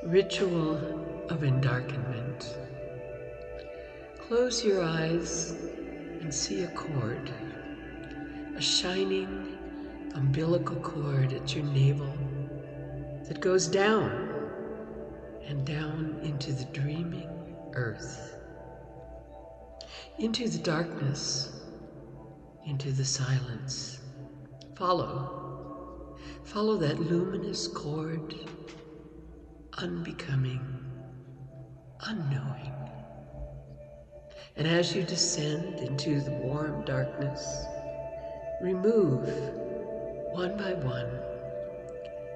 Ritual of Endarkenment. Close your eyes and see a cord, a shining umbilical cord at your navel that goes down and down into the dreaming earth, into the darkness, into the silence. Follow that luminous cord, unbecoming, unknowing. And as you descend into the warm darkness, remove, one by one,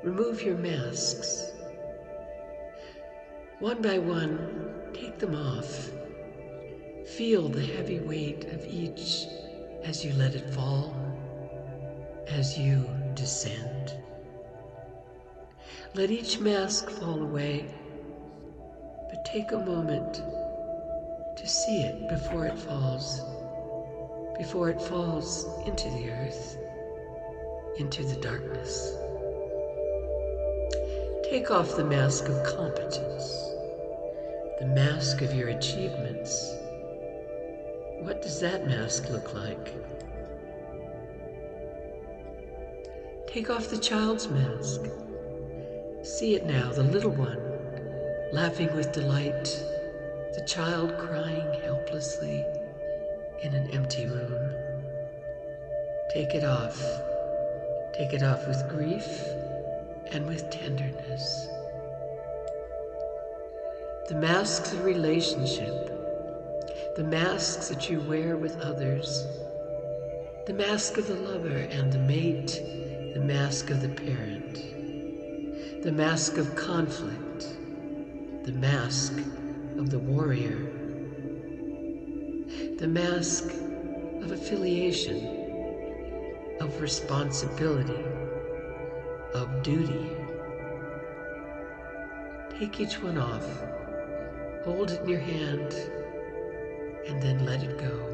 remove your masks. One by one, take them off. Feel the heavy weight of each as you let it fall, as you descend. Let each mask fall away, but take a moment to see it before it falls into the earth, into the darkness. Take off the mask of competence, the mask of your achievements. What does that mask look like? Take off the child's mask. See it now, the little one, laughing with delight, the child crying helplessly in an empty room. Take it off. Take it off with grief and with tenderness. The masks of relationship, the masks that you wear with others, the mask of the lover and the mate, the mask of the parent, the mask of conflict, the mask of the warrior, the mask of affiliation, of responsibility, of duty. Take each one off, hold it in your hand, and then let it go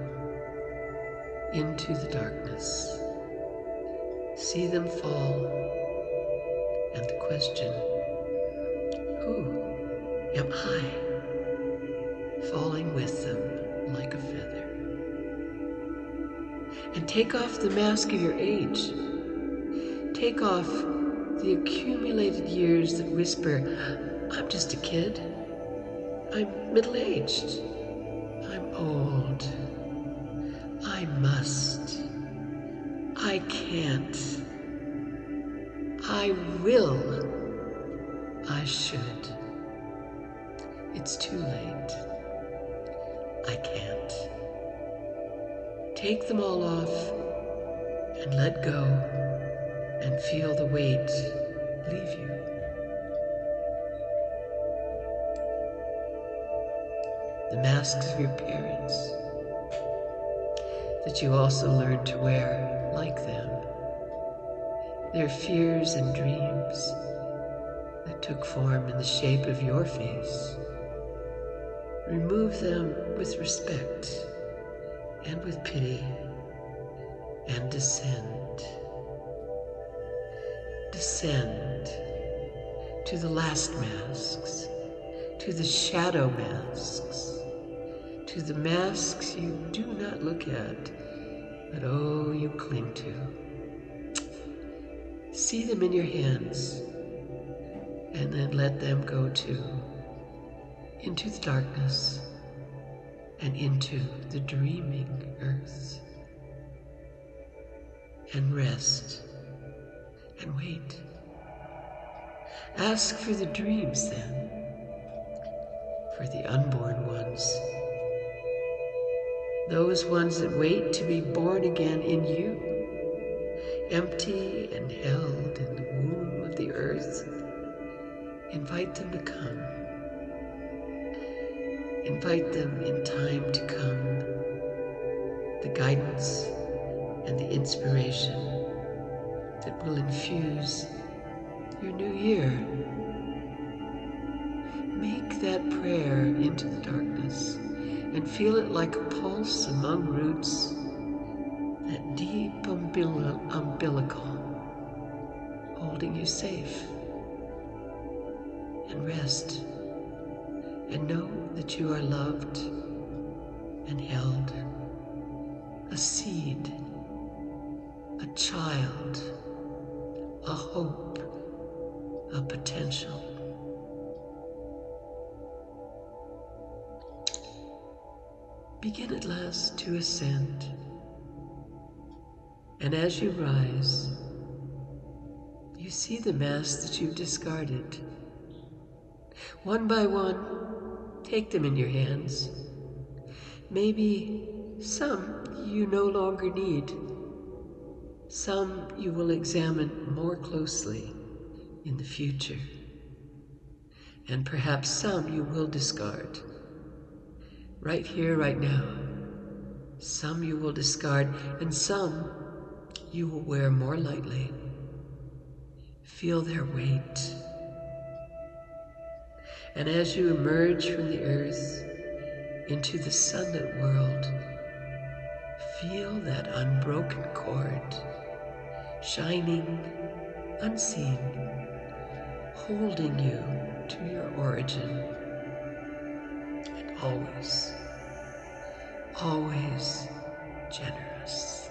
into the darkness. See them fall, and the question, who am I? Falling with them like a feather. And take off the mask of your age. Take off the accumulated years that whisper, I'm just a kid. I'm middle-aged. I'm old. I must. I can't. I will. I should. It's too late. I can't. Take them all off and let go and feel the weight leave you. The masks of your parents that you also learned to wear like them. Their fears and dreams that took form in the shape of your face. Remove them with respect and with pity and descend. Descend to the last masks, to the shadow masks, to the masks you do not look at, but oh, you cling to. See them in your hands, and then let them go too, into the darkness and into the dreaming earth. And rest and wait. Ask for the dreams then, for the unborn ones, those ones that wait to be born again in you, empty and held in the womb of the earth. Invite them to come. Invite them in time to come, the guidance and the inspiration that will infuse your new year. Make that prayer into the darkness and feel it like a pulse among roots, that deep umbilical holding you safe and rest, and know that you are loved and held, a seed, a child, a hope, a potential. Begin at last to ascend, and as you rise, you see the masks that you've discarded. One by one, take them in your hands. Maybe some you no longer need. Some you will examine more closely in the future. And perhaps some you will discard. Right here, right now. Some you will discard, and some you will wear more lightly. Feel their weight. And as you emerge from the earth into the sunlit world, feel that unbroken cord, shining, unseen, holding you to your origin, and always, always generous.